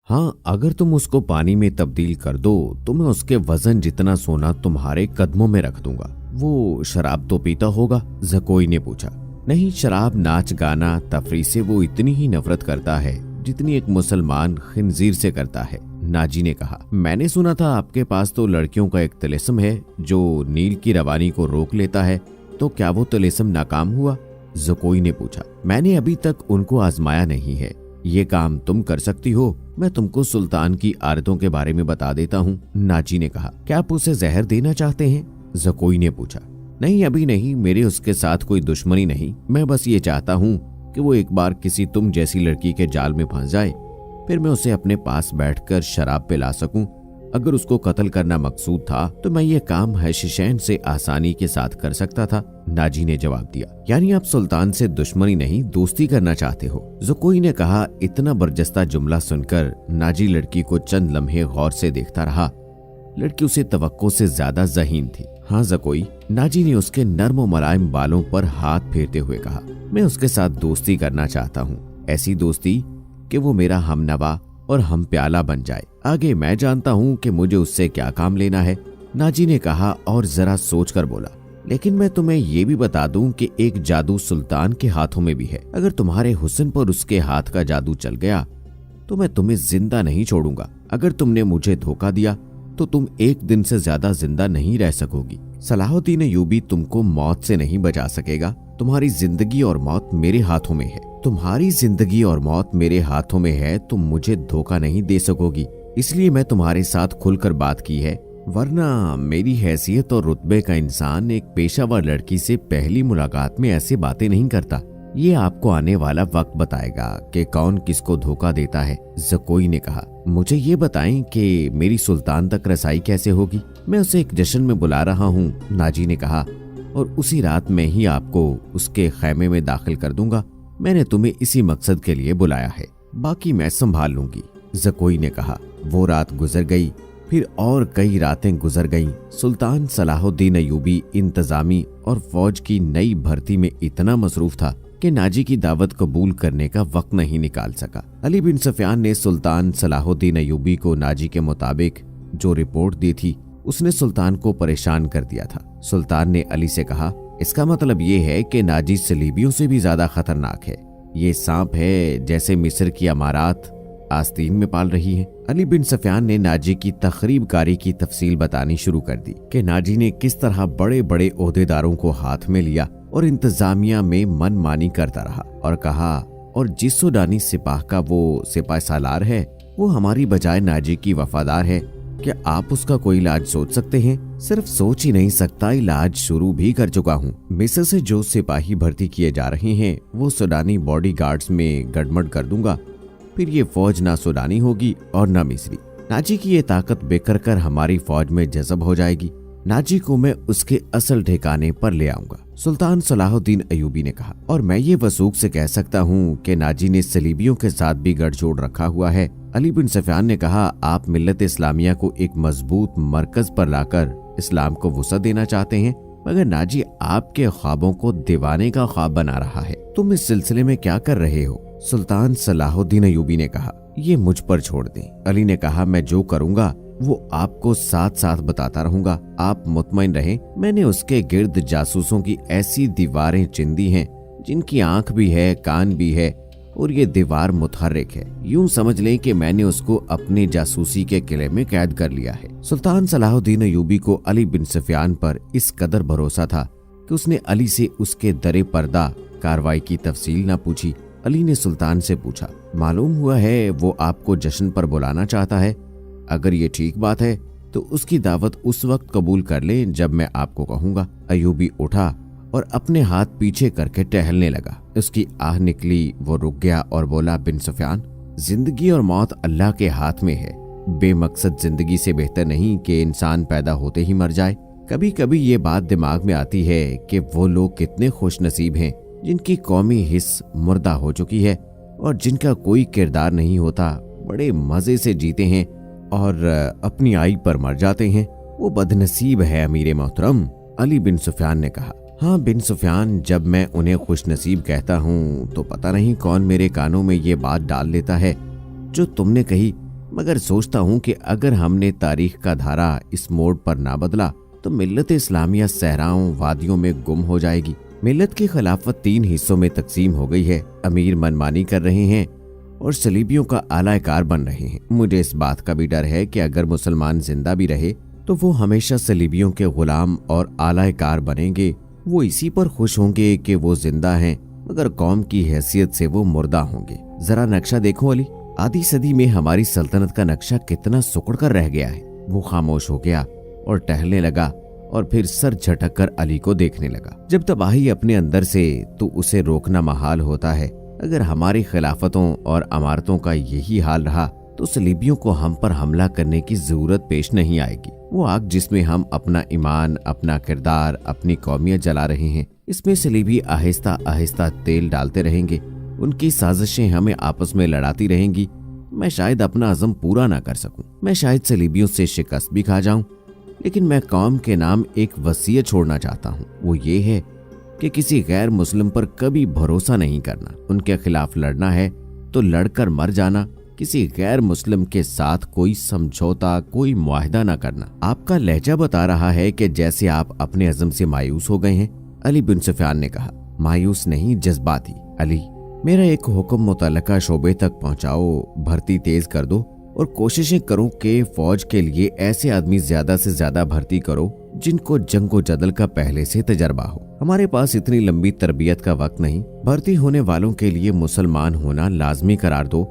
हाँ, अगर तुम उसको पानी में तब्दील कर दो तो मैं उसके वजन जितना सोना तुम्हारे कदमों में रख दूंगा। वो शराब तो पीता होगा? ज़कोई ने पूछा। नहीं, शराब, नाच गाना, तफरीह से वो इतनी ही नफरत करता है जितनी एक मुसलमान खिंजीर से करता है, नाजी ने कहा। मैंने सुना था आपके पास तो लड़कियों का एक तिलिस्म है जो नील की रवानी को रोक लेता है, तो क्या वो तिलिस्म नाकाम हुआ? ज़कोई ने पूछा। मैंने अभी तक उनको आजमाया नहीं है। ये काम तुम कर सकती हो। मैं तुमको सुल्तान की आदतों के बारे में बता देता हूँ, नाजी ने कहा। क्या आप उसे जहर देना चाहते हैं? ज़कोई ने पूछा। नहीं, अभी नहीं। मेरे उसके साथ कोई दुश्मनी नहीं। मैं बस ये चाहता हूँ कि वो एक बार किसी तुम जैसी लड़की के जाल में फंस जाए, फिर मैं उसे अपने पास बैठकर शराब पिला सकूं। अगर उसको कत्ल करना मकसूद था तो मैं ये काम हैशिशैन से आसानी के साथ कर सकता था, नाजी ने जवाब दिया। यानी आप सुल्तान से दुश्मनी नहीं, दोस्ती करना चाहते हो? ज़कोई ने कहा। इतना बरजस्ता जुमला सुनकर नाजी लड़की को चंद लम्हे गौर से देखता रहा। लड़की उसे तवक्को से ज्यादा ज़हीन थी। हाँ ज़कोई, नाजी ने उसके नर्म और मुलायम बालों पर हाथ फेरते हुए कहा। मैं उसके साथ दोस्ती करना चाहता हूँ, ऐसी दोस्ती कि वो मेरा हमनवा और हम प्याला बन जाए। आगे मैं जानता हूँ कि मुझे उससे क्या काम लेना है, नाजी ने कहा और जरा सोच कर बोला। लेकिन मैं तुम्हें ये भी बता दूं कि एक जादू सुल्तान के हाथों में भी है। अगर तुम्हारे हुस्न पर उसके हाथ का जादू चल गया तो मैं तुम्हें जिंदा नहीं छोड़ूंगा। अगर तुमने मुझे धोखा दिया तो तुम एक दिन से ज्यादा जिंदा नहीं रह सकोगी। सलाहुद्दीन अय्यूबी तुमको मौत से नहीं बचा सकेगा। तुम्हारी जिंदगी और मौत मेरे हाथों में है। तुम्हारी जिंदगी और मौत मेरे हाथों में है। तुम मुझे धोखा नहीं दे सकोगी, इसलिए मैं तुम्हारे साथ खुलकर बात की है। वरना मेरी हैसियत और रुतबे का इंसान एक पेशावर लड़की से पहली मुलाकात में ऐसी बातें नहीं करता। ये आपको आने वाला वक्त बताएगा कि कौन किसको धोखा देता है, ज़कोई ने कहा। मुझे ये बताएं कि मेरी सुल्तान तक रसाई कैसे होगी? मैं उसे एक जश्न में बुला रहा हूँ, नाजी ने कहा, और उसी रात में ही आपको उसके खैमे में दाखिल कर दूंगा। मैंने तुम्हें इसी मकसद के लिए बुलाया है, बाकी मैं संभाल लूंगी, ज़कोई ने कहा। वो रात गुजर गई, फिर और कई रातें गुजर गईं। सुल्तान सलाहुद्दीन अय्यूबी इंतजामी और फौज की नई भर्ती में इतना मसरूफ था कि नाजी की दावत कबूल करने का वक्त नहीं निकाल सका। अली बिन सफियान ने सुल्तान सलाहुद्दीन अय्यूबी को नाजी के मुताबिक जो रिपोर्ट दी थी उसने सुल्तान को परेशान कर दिया था। सुल्तान ने अली से कहा, इसका मतलब ये है कि नाजी सलीबियों से भी ज्यादा खतरनाक है। ये सांप है जैसे मिस्र की अमारात आस्तीन में पाल रही है। अली बिन सफियान ने नाजी की तखरीबकारी की तफसील बतानी शुरू कर दी कि नाजी ने किस तरह बड़े बड़े ओहदेदारों को हाथ में लिया और इंतजामिया में मनमानी करता रहा, और कहा, और जिस सूडानी सिपाह का वो सिपाह सालार है वो हमारी बजाय नाजी की वफादार है। क्या आप उसका कोई इलाज सोच सकते हैं? सिर्फ सोच ही नहीं सकता, इलाज शुरू भी कर चुका हूँ। मिस्र से जो सिपाही भर्ती किए जा रहे हैं वो सूडानी बॉडीगार्ड्स में गड़बड़ कर दूंगा। फिर ये फौज ना सूडानी होगी और ना मिस्री। नाजी की ये ताकत बिखर कर हमारी फौज में जज़ब हो जाएगी। नाजी को मैं उसके असल ठिकाने पर ले आऊंगा, सुल्तान सलाहुद्दीन अय्यूबी ने कहा। और मैं ये वसूख से कह सकता हूँ कि नाजी ने सलीबियों के साथ भी गठजोड़ रखा हुआ है। अली बिन सफियान ने कहा, आप मिल्लत इस्लामिया को एक मजबूत मरकज पर लाकर इस्लाम को वुसअत देना चाहते हैं, मगर नाजी आपके ख्वाबों को दीवाने का ख्वाब बना रहा है। तुम इस सिलसिले में क्या कर रहे हो? सुल्तान सलाहुद्दीन अय्यूबी ने कहा, ये मुझ पर छोड़ दें। अली ने कहा, मैं जो करूंगा वो आपको साथ साथ बताता रहूंगा, आप मुतमईन रहें। मैंने उसके गिर्द जासूसों की ऐसी दीवारें चिंदी हैं जिनकी आंख भी है, कान भी है, और ये दीवार मुतहर्रिक है। यूं समझ लें कि मैंने उसको अपने जासूसी के किले में कैद कर लिया है। सुल्तान सलाहुद्दीन अय्यूबी को अली बिन सफियान पर इस कदर भरोसा था कि उसने अली से उसके दरे पर्दा कार्रवाई की तफसील न पूछी। अली ने सुल्तान से पूछा, मालूम हुआ है वो आपको जश्न पर बुलाना चाहता है। अगर ये ठीक बात है तो उसकी दावत उस वक्त कबूल कर लें जब मैं आपको कहूंगा। अय्यूबी उठा और अपने हाथ पीछे करके टहलने लगा। उसकी आह निकली, वो रुक गया और बोला, बिन सफियान, जिंदगी और मौत अल्लाह के हाथ में है। बेमकसद जिंदगी से बेहतर नहीं कि इंसान पैदा होते ही मर जाए। कभी कभी ये बात दिमाग में आती है कि वो लोग कितने खुश नसीब हैं जिनकी कौमी हिस्स मुर्दा हो चुकी है और जिनका कोई किरदार नहीं होता, बड़े मजे से जीते हैं और अपनी आई पर मर जाते हैं। वो बदनसीब है अमीर मोहतरम, अली बिन सुफियान ने कहा। हाँ बिन सुफियान, जब मैं उन्हें खुश नसीब कहता हूँ तो पता नहीं कौन मेरे कानों में ये बात डाल देता है जो तुमने कही मगर सोचता हूँ कि अगर हमने तारीख का धारा इस मोड़ पर ना बदला तो मिल्लत इस्लामिया सहराओं वादियों में गुम हो जाएगी। मिल्लत की खिलाफत 3 हिस्सों में तकसीम हो गई है। अमीर मनमानी कर रहे हैं और सलीबियों का आलाकार बन रहे हैं। मुझे इस बात का भी डर है कि अगर मुसलमान जिंदा भी रहे तो वो हमेशा सलीबियों के गुलाम और आलाकार बनेंगे। वो इसी पर खुश होंगे कि वो जिंदा हैं, मगर कौम की हैसियत से वो मुर्दा होंगे। जरा नक्शा देखो अली, आधी सदी में हमारी सल्तनत का नक्शा कितना सिकुड़ कर रह गया है। वो खामोश हो गया और टहलने लगा और फिर सर झटक कर अली को देखने लगा। जब तबाही अपने अंदर से तो उसे रोकना महाल होता है। अगर हमारी खिलाफतों और अमारतों का यही हाल रहा तो सलीबियों को हम पर हमला करने की जरूरत पेश नहीं आएगी। वो आग जिसमें हम अपना ईमान, अपना किरदार, अपनी कौमियत जला रहे हैं, इसमें सलीबी आहिस्ता आहिस्ता तेल डालते रहेंगे। उनकी साजिशें हमें आपस में लड़ाती रहेंगी। मैं शायद अपना अज़म पूरा ना कर सकूं, मैं शायद सलीबियों से शिकस्त भी खा जाऊं, लेकिन मैं कौम के नाम एक वसीयत छोड़ना चाहता हूं। वो ये है कि किसी गैर मुस्लिम पर कभी भरोसा नहीं करना। उनके खिलाफ लड़ना है तो लड़कर मर जाना। किसी गैर मुस्लिम के साथ कोई समझौता, कोई मुआहदा ना करना। आपका लहजा बता रहा है कि जैसे आप अपने अज़म से मायूस हो गए हैं। अली बिन सुफियान ने कहा, मायूस नहीं, जज्बाती। अली, मेरा एक हुक्म मुतल्लका शोबे तक पहुंचाओ, भर्ती तेज कर दो और कोशिशें करो कि फौज के लिए ऐसे आदमी ज्यादा से ज्यादा भर्ती करो जिनको जंगो जदल का पहले से तजर्बा हो। हमारे पास इतनी लंबी तरबियत का वक्त नहीं। भर्ती होने वालों के लिए मुसलमान होना लाजमी करार दो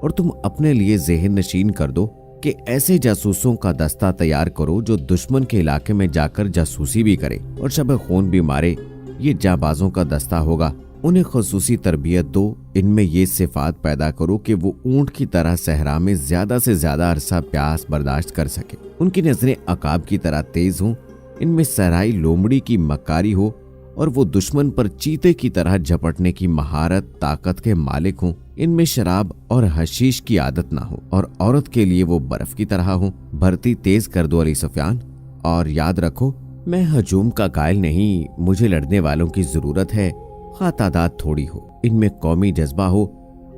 और तुम अपने लिए ज़हन नशीन कर दो कि ऐसे जासूसों का दस्ता तैयार करो जो दुश्मन के इलाके में जाकर जासूसी भी करे और शब खून भी मारे। ये जाबाजों का दस्ता होगा। उन्हें खसूसी तरबियत दो। इनमें ये सिफात पैदा करो कि वो ऊंट की तरह सहरा में ज्यादा से ज्यादा अरसा प्यास बर्दाश्त कर सके। उनकी नजरें अकाब की तरह तेज हों। इनमें सहराई लोमड़ी की मक्कारी हो और वो दुश्मन पर चीते की तरह झपटने की महारत, ताकत के मालिक हों। इनमें शराब और हशीश की आदत ना हो और औरत के लिए वो बर्फ की तरह हो। भर्ती तेज कर दो अली सुफियान, और याद रखो मैं हजूम का कायल नहीं। मुझे लड़ने वालों की जरूरत है, खा तादाद थोड़ी हो, इनमें कौमी जज्बा हो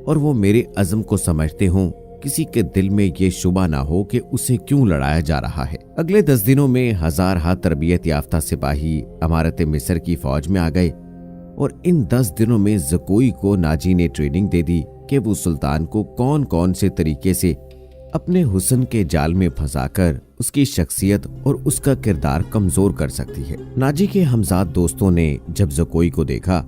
और वो मेरे अज़म को समझते हों। किसी के दिल में ये शुबा ना हो कि उसे क्यों लड़ाया जा रहा है। अगले 10 दिनों में 1000 हाथ तरबियत याफ्ता सिपाही अमारत मिस्र की फौज में आ गए और इन 10 दिनों में ज़कोई को नाजी ने ट्रेनिंग दे दी कि वो सुल्तान को कौन कौन से तरीके से अपने हुस्न के जाल में फंसाकर उसकी शख्सियत और उसका किरदार कमजोर कर सकती है। नाजी के हमजाद दोस्तों ने जब ज़कोई को देखा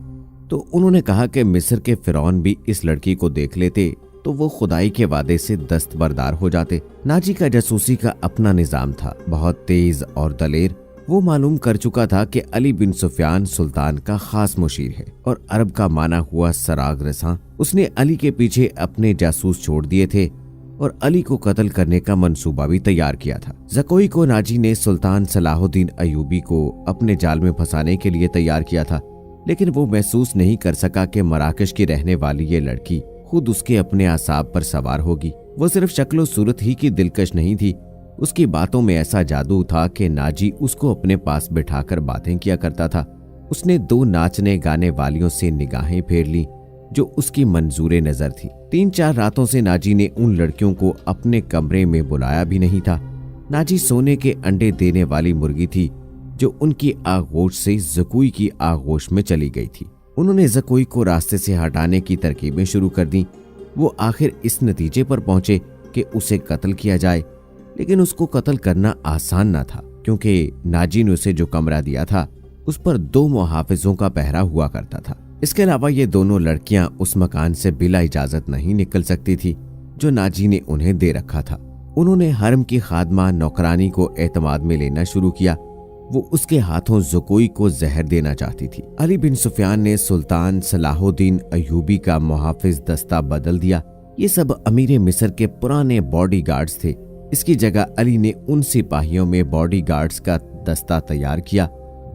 तो उन्होंने कहा कि मिस्र के फिरौन भी इस लड़की को देख लेते तो वो खुदाई के वादे से दस्तबरदार हो जाते। नाजी का जासूसी का अपना निजाम था, बहुत तेज और दलेर। वो मालूम कर चुका था कि अली बिन सुफियान सुल्तान का खास मुशीर है और अरब का माना हुआ सराग रसां। उसने अली के पीछे अपने जासूस छोड़ दिए थे और अली को कत्ल करने का मंसूबा भी तैयार किया था। ज़कोई को नाजी ने सुल्तान सलाहुद्दीन अयूबी को अपने जाल में फंसाने के लिए तैयार किया था, लेकिन वो महसूस नहीं कर सका कि मराकश की रहने वाली ये लड़की खुद उसके अपने आसाब पर सवार होगी। वो सिर्फ शक्लो सूरत ही की दिलकश नहीं थी, उसकी बातों में ऐसा जादू था कि नाजी उसको अपने पास बिठाकर बातें किया करता था। उसने 2 नाचने गाने वालियों से निगाहें फेर ली जो उसकी मंजूरे नजर थी। 3-4 रातों से नाजी ने उन लड़कियों को अपने कमरे में बुलाया भी नहीं था। नाजी सोने के अंडे देने वाली मुर्गी थी जो उनकी आगोश से ज़कोई की आगोश में चली गई थी। उन्होंने ज़कोई को रास्ते से हटाने की तरकीबें शुरू कर दी। वो आखिर इस नतीजे पर पहुंचे कि उसे कत्ल किया जाए, लेकिन उसको कत्ल करना आसान ना था क्योंकि नाजी ने उसे जो कमरा दिया था उस पर 2 मुहाफिजों का पहरा हुआ करता था। इसके अलावा ये दोनों लड़कियां उस मकान से बिला इजाजत नहीं निकल सकती थी जो नाजी ने उन्हें दे रखा था। उन्होंने हरम की खादमा नौकरानी को एतमाद में लेना शुरू किया। वो उसके हाथों ज़कोई को जहर देना चाहती थी। अली बिन सुफियान ने सुल्तान सलाहुद्दीन अयूबी का मुहाफिज दस्ता बदल दिया। ये सब अमीर मिस्र के पुराने बॉडीगार्ड्स थे। इसकी जगह अली ने उन सिपाहियों में बॉडीगार्ड्स का दस्ता तैयार किया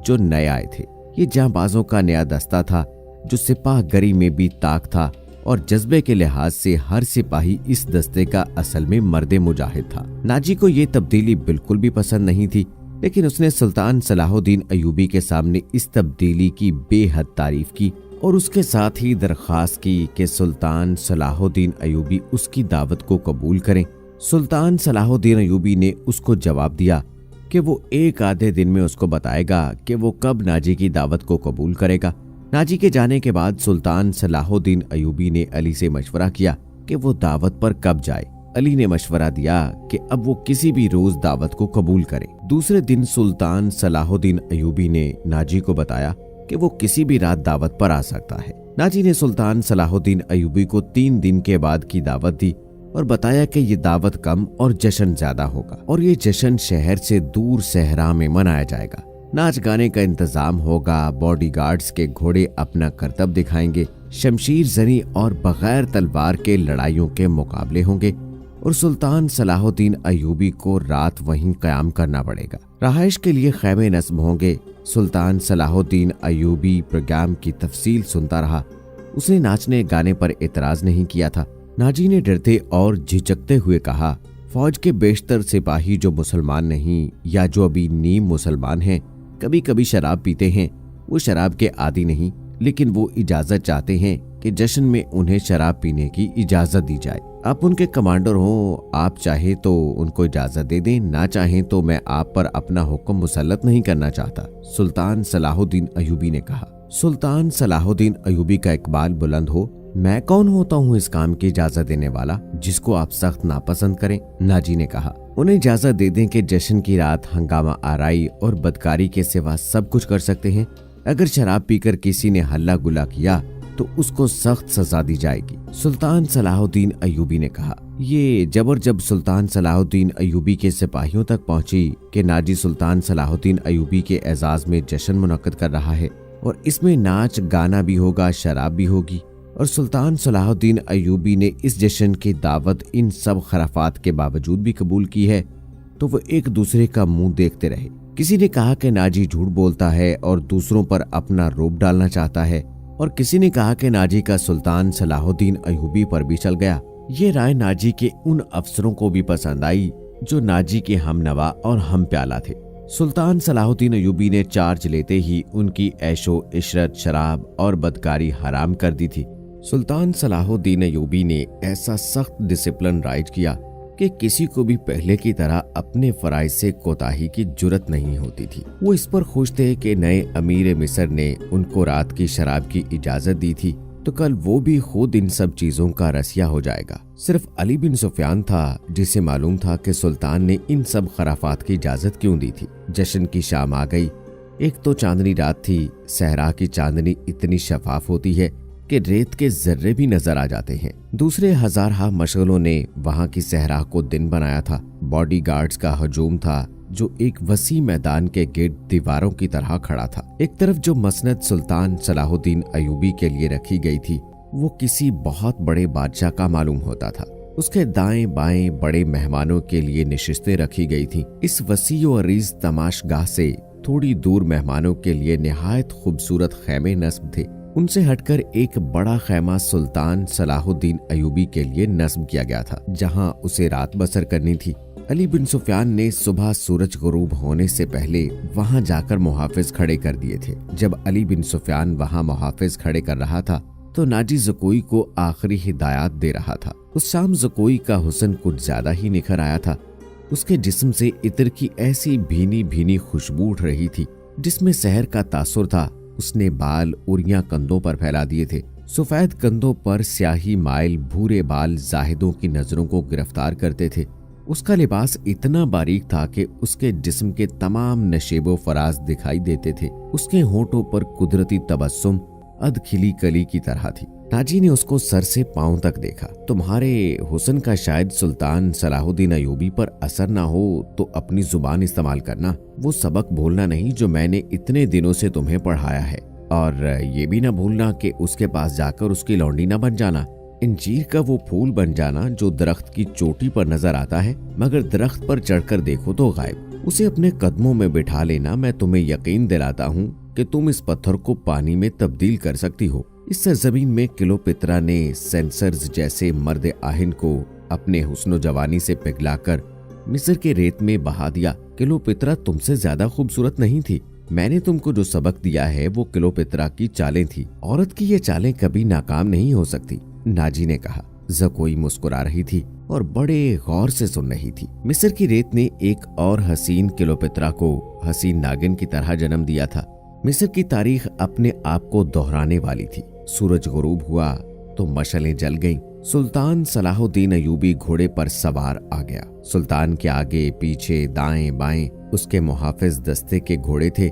जो नए आए थे। ये जांबाजों का नया दस्ता था जो सिपाहगरी में भी ताक था और जज्बे के लिहाज से हर सिपाही इस दस्ते का असल में मर्दे मुजाहिद था। नाजी को ये तब्दीली बिल्कुल भी पसंद नहीं थी, लेकिन उसने सुल्तान सलाहुद्दीन अयूबी के सामने इस तब्दीली की बेहद तारीफ की और उसके साथ ही दरख्वास्त की कि सुल्तान सलाहुद्दीन अयूबी उसकी दावत को कबूल करें। सुल्तान सलाहुद्दीन अयूबी ने उसको जवाब दिया कि वो एक आधे दिन में उसको बताएगा कि वो कब नाजी की दावत को कबूल करेगा। नाजी के जाने के बाद सुल्तान सलाहुद्दीन अयूबी ने अली से मशवरा किया कि वो दावत पर कब जाए। अली ने मशवरा दिया कि अब वो किसी भी रोज दावत को कबूल करे। दूसरे दिन सुल्तान सलाहुद्दीन अयूबी ने नाजी को बताया कि वो किसी भी रात दावत पर आ सकता है। नाजी ने सुल्तान सलाहुद्दीन अयूबी को 3 दिन के बाद की दावत दी और बताया कि ये दावत कम और जश्न ज्यादा होगा और ये जश्न शहर से दूर सहरा में मनाया जाएगा। नाच गाने का इंतजाम होगा, बॉडीगार्ड्स के घोड़े अपना करतब दिखाएंगे, शमशीर जनी और बगैर तलवार के लड़ाइयों के मुकाबले होंगे और सुल्तान सलाहुद्दीन अयूबी को रात वहीं कयाम करना पड़ेगा। रहाइश के लिए खैमे नस्ब होंगे। सुल्तान सलाहुद्दीन अयूबी प्रोग्राम की तफसील सुनता रहा। उसने नाचने गाने पर एतराज नहीं किया था। नाजी ने डरते और झिझकते हुए कहा, फौज के बेशतर सिपाही जो मुसलमान नहीं या जो अभी नीम मुसलमान हैं, कभी कभी शराब पीते हैं। वो शराब के आदी नहीं, लेकिन वो इजाजत चाहते हैं कि जश्न में उन्हें शराब पीने की इजाजत दी जाए। आप उनके कमांडर हो, आप चाहे तो उनको इजाजत दे दें, ना चाहें तो मैं आप पर अपना हुक्म मुसल्लत नहीं करना चाहता, सुल्तान सलाहुद्दीन अयूबी ने कहा। सुल्तान सलाहुद्दीन अयूबी का इकबाल बुलंद हो, मैं कौन होता हूँ इस काम की इजाजत देने वाला जिसको आप सख्त नापसंद करें। नाजी ने कहा, उन्हें इजाजत दे दें कि जश्न की रात हंगामा आराई और बदकारी के सिवा सब कुछ कर सकते हैं। अगर शराब पीकर किसी ने हल्ला गुला किया तो उसको सख्त सजा दी जाएगी, सुल्तान सलाहुद्दीन अयूबी ने कहा। ये जबर जब सुल्तान सलाहुद्दीन अयूबी के सिपाहियों तक पहुंची कि नाजी सुल्तान सलाहुद्दीन अयूबी के एजाज में जश्न मुनक्कद कर रहा है और इसमें नाच गाना भी होगा, शराब भी होगी, और सुल्तान सलाहुद्दीन अयूबी ने इस जश्न की दावत इन सब खराफात के बावजूद भी कबूल की है, तो वो एक दूसरे का मुंह देखते रहे। किसी ने कहा कि नाजी झूठ बोलता है और दूसरों पर अपना रोब डालना चाहता है, और किसी ने कहा कि नाजी का सुल्तान सलाहुद्दीन अयूबी पर भी चल गया। ये राय नाजी के उन अफसरों को भी पसंद आई जो नाजी के हमनवा और हम प्याला थे। सुल्तान सलाहुद्दीन अयूबी ने चार्ज लेते ही उनकी ऐशो इशरत, शराब और बदकारी हराम कर दी थी। सुल्तान सलाहुद्दीन अयूबी ने ऐसा सख्त डिसिप्लिन राइज किया कि किसी को भी पहले की तरह अपने फराइज से कोताही की जुर्रत नहीं होती थी। वो इस पर खुश थे कि नए अमीर मिस्र ने उनको रात की शराब की इजाजत दी थी, तो कल वो भी खुद इन सब चीजों का रसिया हो जाएगा। सिर्फ अली बिन सुफियान था जिसे मालूम था कि सुल्तान ने इन सब खराफात की इजाजत क्यों दी थी। जश्न की शाम आ गई। एक तो चांदनी रात थी। सहरा की चांदनी इतनी शफाफ होती है कि रेत के जर्रे भी नजर आ जाते हैं। दूसरे हजारहा मशगलों ने वहां की सहरा को दिन बनाया था। बॉडीगार्ड्स का हजूम था जो एक वसी मैदान के गिर्द दीवारों की तरह खड़ा था। एक तरफ जो मसनद सुल्तान सलाहुद्दीन अयूबी के लिए रखी गई थी वो किसी बहुत बड़े बादशाह का मालूम होता था। उसके दाएं बाएं बड़े मेहमानों के लिए निशिस्तें रखी गई थी। इस वसी और अरीज तमाशगाह से थोड़ी दूर मेहमानों के लिए निहायत खूबसूरत खैमे नस्ब थे। उनसे हटकर एक बड़ा खैमा सुल्तान सलाहुद्दीन अयूबी के लिए नस्ब किया गया था, जहां उसे रात बसर करनी थी। अली बिन सुफियान ने सुबह सूरज गुरूब होने से पहले वहां जाकर मुहाफिज खड़े कर दिए थे। जब अली बिन सुफियान वहां मुहाफिज खड़े कर रहा था तो नाजी ज़कोई को आखिरी हिदायत दे रहा था। उस शाम ज़कोई का हुस्न कुछ ज्यादा ही निखर आया था। उसके जिस्म से इत्र की ऐसी भीनी भीनी खुशबू उठ रही थी जिसमें सहर का तासुर था। उसने बाल उरियां कंधों पर फैला दिए थे। सफेद कंधों पर स्याही माइल भूरे बाल जाहिदों की नजरों को गिरफ्तार करते थे। उसका लिबास इतना बारीक था कि उसके जिस्म के तमाम नशेबो फराज दिखाई देते थे। उसके होठों पर कुदरती तबस्सुम अधखिली कली की तरह थी। नाजी ने उसको सर से पांव तक देखा। तुम्हारे हुस्न का शायद सुल्तान सलाहुद्दीन अयूबी पर असर ना हो तो अपनी जुबान इस्तेमाल करना। वो सबक भूलना नहीं जो मैंने इतने दिनों से तुम्हें पढ़ाया है, और ये भी ना भूलना कि उसके पास जाकर उसकी लौंडी ना बन जाना। इंजीर का वो फूल बन जाना जो दरख्त की चोटी पर नजर आता है मगर दरख्त पर चढ़कर देखो तो गायब। उसे अपने कदमों में बिठा लेना। मैं तुम्हें यकीन दिलाता हूँ कि तुम इस पत्थर को पानी में तब्दील कर सकती हो। इस सरजमीन में क्लियोपेत्रा ने सेंसर्स जैसे मर्द आहिन को अपने हुस्नो जवानी से पिघलाकर मिस्र के रेत में बहा दिया। क्लियोपेत्रा तुमसे ज्यादा खूबसूरत नहीं थी। मैंने तुमको जो सबक दिया है वो क्लियोपेत्रा की चालें थी। औरत की ये चालें कभी नाकाम नहीं हो सकती, नाजी ने कहा। ज़कोई मुस्कुरा रही थी और बड़े गौर से सुन रही थी। मिस्र की रेत ने एक और हसीन क्लियोपेत्रा को हसीन नागिन की तरह जन्म दिया था। मिस्र की तारीख अपने आप को दोहराने वाली थी। सूरज गुरूब हुआ तो मशलें जल गईं। सुल्तान सलाहुद्दीन अयूबी घोड़े पर सवार आ गया। सुल्तान के आगे पीछे दाएं बाएं उसके मुहाफिज दस्ते के घोड़े थे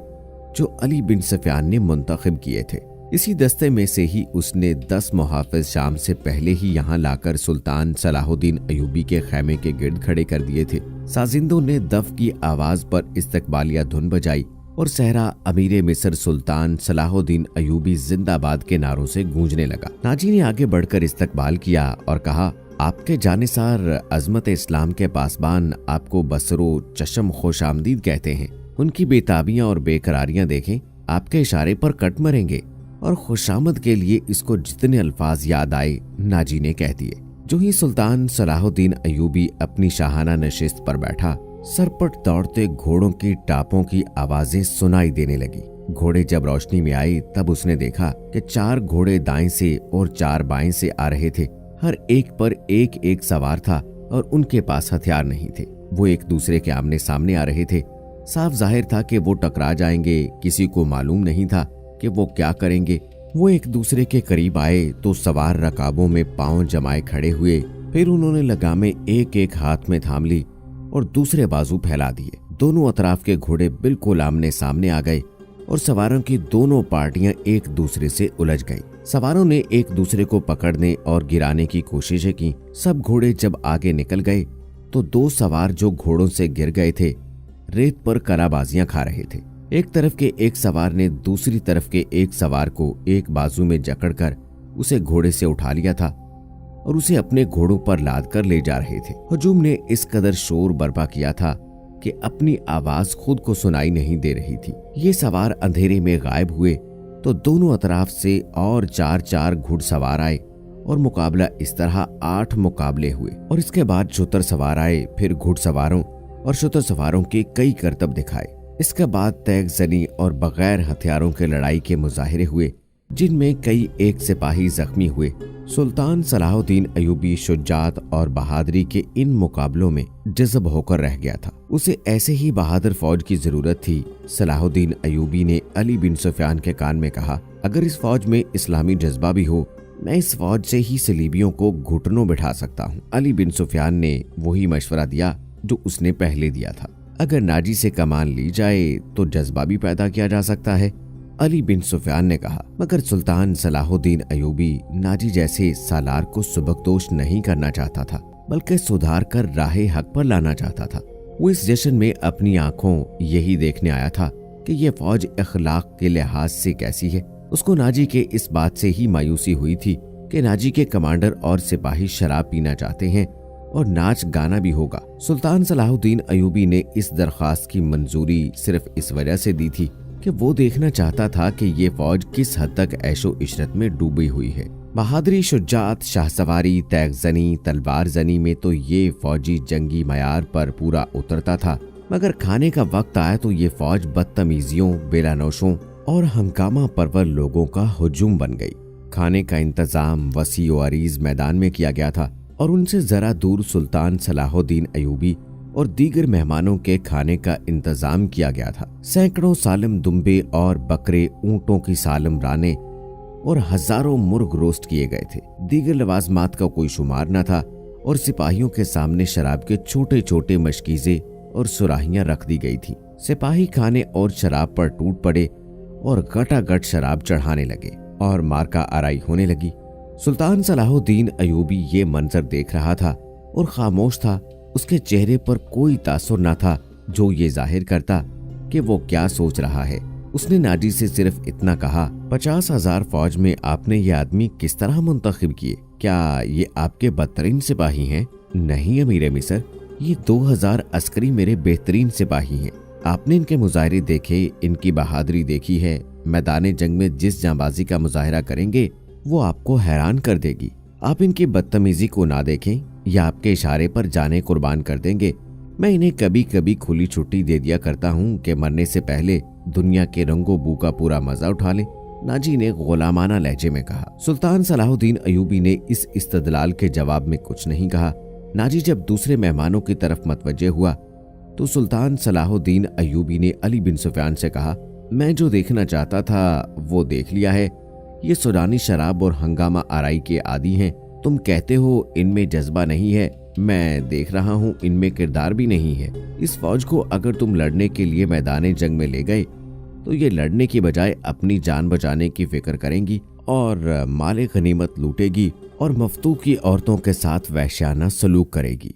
जो अली बिन सफियान ने मुंतखब किए थे। इसी दस्ते में से ही उसने 10 मुहाफिज शाम से पहले ही यहाँ लाकर सुल्तान सलाहुद्दीन अयूबी के खैमे के गिर्द खड़े कर दिए थे। साजिंदों ने दफ की आवाज पर इस्तकबालिया धुन बजाई और सहरा अमीरे मिस्र सुल्तान सलाहुद्दीन अयूबी जिंदाबाद के नारों से गूंजने लगा। नाजी ने आगे बढ़कर इस्तकबाल किया और कहा, आपके जानिसार अजमत इस्लाम के पासबान आपको बसरो चशम खुशामदीद कहते हैं। उनकी बेताबियां और बेकरारियां देखें, आपके इशारे पर कट मरेंगे और खुशामद के लिए इसको जितने अल्फाज याद आए नाजी ने कह दिए। जो ही सुल्तान सलाहुद्दीन अयूबी अपनी शाहाना नशिस्त पर बैठा, सरपट दौड़ते घोड़ों की टापों की आवाजें सुनाई देने लगी। घोड़े जब रोशनी में आए तब उसने देखा कि 4 घोड़े दाएं से और 4 बाएं से आ रहे थे। हर एक पर एक एक सवार था और उनके पास हथियार नहीं थे। वो एक दूसरे के आमने सामने आ रहे थे। साफ जाहिर था कि वो टकरा जाएंगे। किसी को मालूम नहीं था कि वो क्या करेंगे। वो एक दूसरे के करीब आए तो सवार रकाबों में पांव जमाए खड़े हुए। फिर उन्होंने लगामें एक एक हाथ में थाम ली और दूसरे बाजू फैला दिए। दोनों अतराफ के घोड़े बिल्कुल आमने सामने आ गए और सवारों की दोनों पार्टियां एक दूसरे से उलझ गईं। सवारों ने एक दूसरे को पकड़ने और गिराने की कोशिशें की। सब घोड़े जब आगे निकल गए तो 2 सवार जो घोड़ों से गिर गए थे रेत पर कराबाजियां खा रहे थे। एक तरफ के एक सवार ने दूसरी तरफ के एक सवार को एक बाजू में जकड़कर उसे घोड़े से उठा लिया था और उसे अपने घोड़ों पर लाद कर ले जा रहे थे। हुजूम ने इस कदर शोर बर्पा किया था कि अपनी आवाज खुद को सुनाई नहीं दे रही थी। ये सवार अंधेरे में गायब हुए तो दोनों अतराफ से और 4-4 घुड़सवार आए और मुकाबला इस तरह 8 मुकाबले हुए। और इसके बाद शुतर सवार आए, फिर घुड़सवारों और शुतर सवारों के कई करतब दिखाए। इसके बाद तैग जनी और बगैर हथियारों के लड़ाई के मुजाहिरे हुए जिनमें कई एक सिपाही जख्मी हुए। सुल्तान सलाहुद्दीन अयूबी शुजात और बहादुरी के इन मुकाबलों में जज़ब होकर रह गया था। उसे ऐसे ही बहादुर फौज की जरूरत थी। सलाहुद्दीन अयूबी ने अली बिन सुफियान के कान में कहा, अगर इस फौज में इस्लामी जज्बा भी हो, मैं इस फौज से ही सलीबियों को घुटनों बिठा सकता हूँ। अली बिन सुफियान ने वही मशवरा दिया जो उसने पहले दिया था। अगर नाजी से कमान ली जाए तो जज्बा भी पैदा किया जा सकता है। अली बिन सुफियान ने कहा, मगर सुल्तान सलाहुद्दीन अयूबी नाजी जैसे सालार को सुबकदोश नहीं करना चाहता था, बल्कि सुधार कर राहे हक पर लाना चाहता था। वो इस जश्न में अपनी आंखों यही देखने आया था कि यह फौज अखलाक के लिहाज से कैसी है। उसको नाजी के इस बात से ही मायूसी हुई थी कि नाजी के कमांडर और सिपाही शराब पीना चाहते हैं और नाच गाना भी होगा। सुल्तान सलाहुद्दीन अयूबी ने इस दरख्वास्त की मंजूरी सिर्फ इस वजह से दी थी कि वो देखना चाहता था कि ये फौज किस हद तक ऐशो इशरत में डूबी हुई है। बहादुरी, शुजात, शाहसवारी, तैगजनी, तलवार जनी में तो ये फौजी जंगी मयार पर पूरा उतरता था, मगर खाने का वक्त आया तो ये फौज बदतमीजियों, बेलानोशों और हंगामा परवर लोगों का हुजूम बन गई। खाने का इंतजाम वसी व अरीज मैदान में किया गया था और उनसे जरा दूर सुल्तान सलाहुद्दीन अयूबी और दीगर मेहमानों के खाने का इंतजाम किया गया था। सैकड़ों सालम दुम्बे और बकरे, ऊंटों की सालम राने और हजारों मुर्ग रोस्ट किए गए थे। दीगर लवाजमात का कोई शुमार न था और सिपाहियों के सामने शराब के छोटे छोटे मशकीजे और सुराहियां रख दी गई थी। सिपाही खाने और शराब पर टूट पड़े और गटागट शराब चढ़ाने लगे और मार्का आराई होने लगी। सुल्तान सलाहुद्दीन अयूबी ये मंजर देख रहा था और खामोश था। उसके चेहरे पर कोई तासुर न था जो ये जाहिर करता कि वो क्या सोच रहा है। उसने नाजी से सिर्फ इतना कहा, 50,000 फौज में आपने ये आदमी किस तरह मुंतखब किए? क्या ये आपके बदतरीन सिपाही हैं? नहीं अमीर मिस्र, ये 2000 अस्करी मेरे बेहतरीन सिपाही हैं। आपने इनके मुजाहिरे देखे, इनकी बहादुरी देखी है। मैदान जंग में जिस जांबाजी का मुजाहिरा करेंगे वो आपको हैरान कर देगी। आप इनकी बदतमीजी को ना देखें या आपके इशारे पर जाने कुर्बान कर देंगे। मैं इन्हें कभी कभी खुली छुट्टी दे दिया करता हूँ कि मरने से पहले दुनिया के रंगो बू का पूरा मजा उठा लें। नाजी ने गुलामाना लहजे में कहा। सुल्तान सलाहुद्दीन अयूबी ने इस इस्तदलाल के जवाब में कुछ नहीं कहा। नाजी जब दूसरे मेहमानों की तरफ मतवज्जे हुआ तो सुल्तान सलाहुद्दीन अयूबी ने अली बिन सुफियान से कहा, मैं जो देखना चाहता था वो देख लिया है। ये सूडानी शराब और हंगामा आराई के आदी हैं। तुम कहते हो इनमें जज्बा नहीं है, मैं देख रहा हूँ इनमें किरदार भी नहीं है। इस फौज को अगर तुम लड़ने के लिए मैदान जंग में ले गए तो ये लड़ने की बजाय अपनी जान बचाने की फिक्र करेंगी और माले गनीमत लूटेगी और मफ्तू की औरतों के साथ वहशियाना सलूक करेगी।